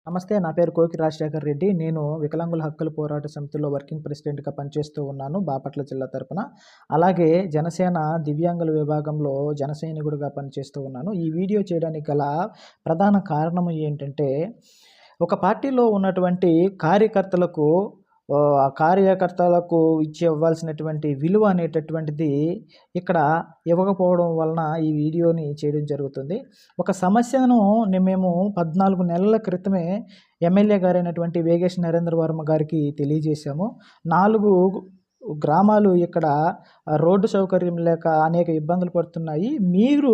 నమస్తే. నా పేరు కోకి రాజశేఖర్ రెడ్డి. నేను వికలాంగుల హక్కుల పోరాట సమితిలో వర్కింగ్ ప్రెసిడెంట్‌గా పనిచేస్తూ ఉన్నాను బాపట్ల జిల్లా తరపున. అలాగే జనసేన దివ్యాంగుల విభాగంలో జనసైనికుడిగా పనిచేస్తూ ఉన్నాను. ఈ వీడియో చేయడానికి గల ప్రధాన కారణం ఏంటంటే, ఒక పార్టీలో ఉన్నటువంటి కార్యకర్తలకు ఆ కార్యకర్తలకు ఇవ్వాల్సినటువంటి విలువ అనేటటువంటిది ఇక్కడ ఇవ్వకపోవడం వలన ఈ వీడియోని చేయడం జరుగుతుంది. ఒక సమస్యను మేము 14 నెలల క్రితమే ఎమ్మెల్యే గారైనటువంటి వేగేష్ నరేంద్ర వర్మ గారికి తెలియజేశాము. 4 గ్రామాలు ఇక్కడ రోడ్డు సౌకర్యం లేక అనేక ఇబ్బందులు పడుతున్నాయి. మీరు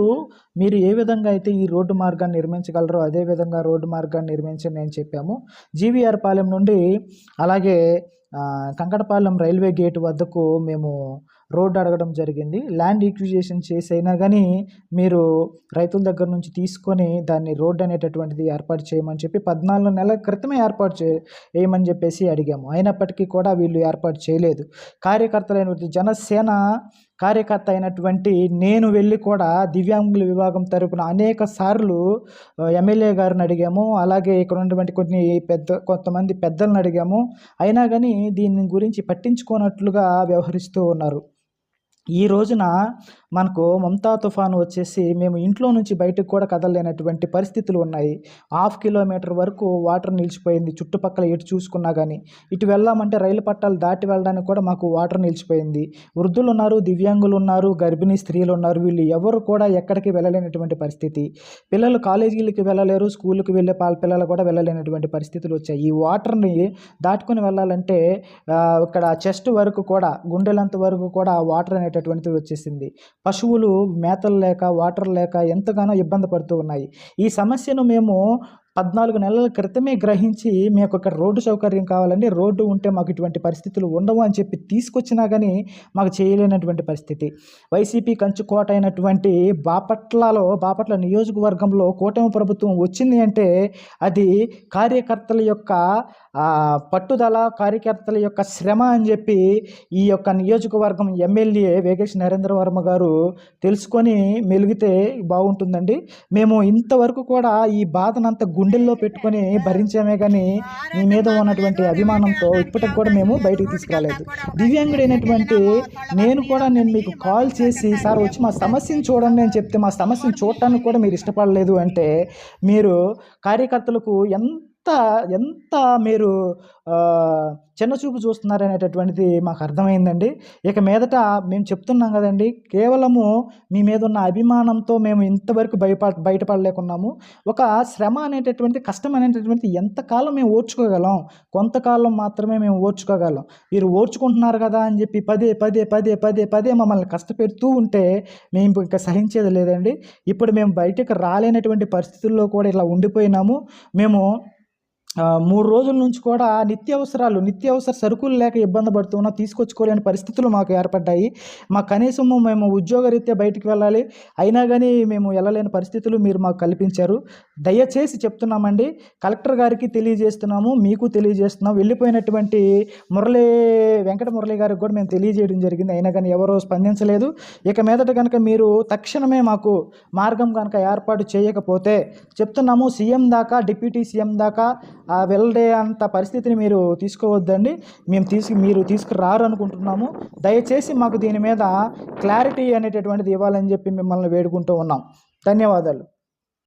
ఏ విధంగా అయితే ఈ రోడ్డు మార్గాన్ని నిర్మించగలరో అదే విధంగా రోడ్డు మార్గాన్ని నిర్మించండి అని చెప్పాము. జీవీఆర్ పాలెం నుండి అలాగే కంకటపాలెం రైల్వే గేట్ వద్దకు మేము రోడ్డు అడగడం జరిగింది. ల్యాండ్ ఈక్విజిషన్ చేసి అయినా కానీ మీరు రైతుల దగ్గర నుంచి తీసుకొని దాన్ని రోడ్డు అనేటటువంటిది ఏర్పాటు చేయమని చెప్పి 14 నెలల క్రితమే చేయమని చెప్పేసి అడిగాము. అయినప్పటికీ కూడా వీళ్ళు ఏర్పాటు చేయలేదు. కార్యకర్తలైనటువంటి జనసేన కార్యకర్త అయినటువంటి నేను వెళ్ళి కూడా దివ్యాంగుల విభాగం తరపున అనేక సార్లు ఎమ్మెల్యే గారిని అడిగాము. అలాగే ఇక్కడ ఉన్నటువంటి కొంతమంది పెద్దలను అడిగాము. అయినా కానీ దీని గురించి పట్టించుకోనట్లుగా వ్యవహరిస్తూ ఉన్నారు. ఈ రోజున మనకు మమతా తుఫాను వచ్చేసి మేము ఇంట్లో నుంచి బయటకు కూడా కదలలేనటువంటి పరిస్థితులు ఉన్నాయి. 1/2 కిలోమీటర్ వరకు వాటర్ నిలిచిపోయింది. చుట్టుపక్కల ఎటు చూసుకున్నా కానీ ఇటు వెళ్ళామంటే రైలు పట్టాలు దాటి వెళ్ళడానికి కూడా మాకు వాటర్ నిలిచిపోయింది. వృద్ధులు ఉన్నారు, దివ్యాంగులు ఉన్నారు, గర్భిణీ స్త్రీలు ఉన్నారు. వీళ్ళు ఎవరు కూడా ఎక్కడికి వెళ్ళలేనటువంటి పరిస్థితి. పిల్లలు కాలేజీలకి వెళ్ళలేరు, స్కూల్కి వెళ్ళే పిల్లలు కూడా వెళ్ళలేనటువంటి పరిస్థితులు వచ్చాయి. ఈ వాటర్ని దాటుకొని వెళ్ళాలంటే ఇక్కడ చెస్ట్ వరకు కూడా గుండెలంత వరకు కూడా వాటర్ అనేటటువంటిది వచ్చేసింది. పశువులు మేతలు లేక వాటర్ లేక ఎంతగానో ఇబ్బంది పడుతూ ఉన్నాయి. ఈ సమస్యను మేము 14 నెలల క్రితమే గ్రహించి మీకు ఇక్కడ రోడ్డు సౌకర్యం కావాలండి, రోడ్డు ఉంటే మాకు ఇటువంటి పరిస్థితులు ఉండవు అని చెప్పి తీసుకొచ్చినా కానీ మాకు చేయలేనటువంటి పరిస్థితి. వైసీపీ కంచుకోట అయినటువంటి బాపట్ల నియోజకవర్గంలో కూటమి ప్రభుత్వం వచ్చింది అంటే అది కార్యకర్తల యొక్క పట్టుదల, కార్యకర్తల యొక్క శ్రమ అని చెప్పి ఈ యొక్క నియోజకవర్గం ఎమ్మెల్యే వేగేష్ నరేంద్ర వర్మ గారు తెలుసుకొని మెలిగితే బాగుంటుందండి. మేము ఇంతవరకు కూడా ఈ బాధనంతా గుండెల్లో పెట్టుకొని భరించామే కానీ మీ మీద ఉన్నటువంటి అభిమానంతో ఇప్పటికి కూడా మేము బయటకు తీసుకురాలేదు. దివ్యాంగుడైనటువంటి నేను మీకు కాల్ చేసి సార్ వచ్చి మా సమస్యను చూడండి అని చెప్తే మా సమస్యను చూడటానికి కూడా మీరు ఇష్టపడలేదు అంటే మీరు కార్యకర్తలకు ఎంత మీరు చిన్నచూపు చూస్తున్నారనేటటువంటిది మాకు అర్థమైందండి. ఇక మీదట మేము చెప్తున్నాం కదండి, కేవలము మీ మీద ఉన్న అభిమానంతో మేము ఇంతవరకు బయటపడలేకున్నాము. ఒక శ్రమ అనేటటువంటి కష్టం అనేటటువంటి ఎంతకాలం మేము ఓర్చుకోగలం? కొంతకాలం మాత్రమే మేము ఓర్చుకోగలం. మీరు ఓర్చుకుంటున్నారు కదా అని చెప్పి పదే మమ్మల్ని కష్టపెడుతూ ఉంటే మేము ఇంకా సహించేది లేదండి. ఇప్పుడు మేము బయటకు రాలేనటువంటి పరిస్థితుల్లో కూడా ఇలా ఉండిపోయినాము. మేము 3 రోజుల నుంచి కూడా నిత్యావసర సరుకులు లేక ఇబ్బంది పడుతున్నా తీసుకొచ్చుకోలేని పరిస్థితులు మాకు ఏర్పడ్డాయి. కనీసము మేము ఉద్యోగరీత్యా బయటికి వెళ్ళాలి, అయినా కానీ మేము వెళ్ళలేని పరిస్థితులు మీరు మాకు కల్పించారు. దయచేసి చెప్తున్నామండి, కలెక్టర్ గారికి తెలియజేస్తున్నాము, మీకు తెలియజేస్తున్నాము. వెళ్ళిపోయినటువంటి వెంకట మురళి గారికి కూడా మేము తెలియజేయడం జరిగింది. అయినా కానీ ఎవరో స్పందించలేదు. ఇక మీదట కనుక మీరు తక్షణమే మాకు మార్గం కనుక ఏర్పాటు చేయకపోతే చెప్తున్నాము, సీఎం దాకా డిప్యూటీ సీఎం దాకా వెళ్ళే అంత పరిస్థితిని మీరు తీసుకోవద్దండి. మీరు తీసుకురారు అనుకుంటున్నాము. దయచేసి మాకు దీని మీద క్లారిటీ అనేటటువంటిది ఇవ్వాలని చెప్పి మిమ్మల్ని వేడుకుంటూ ఉన్నాం. ధన్యవాదాలు.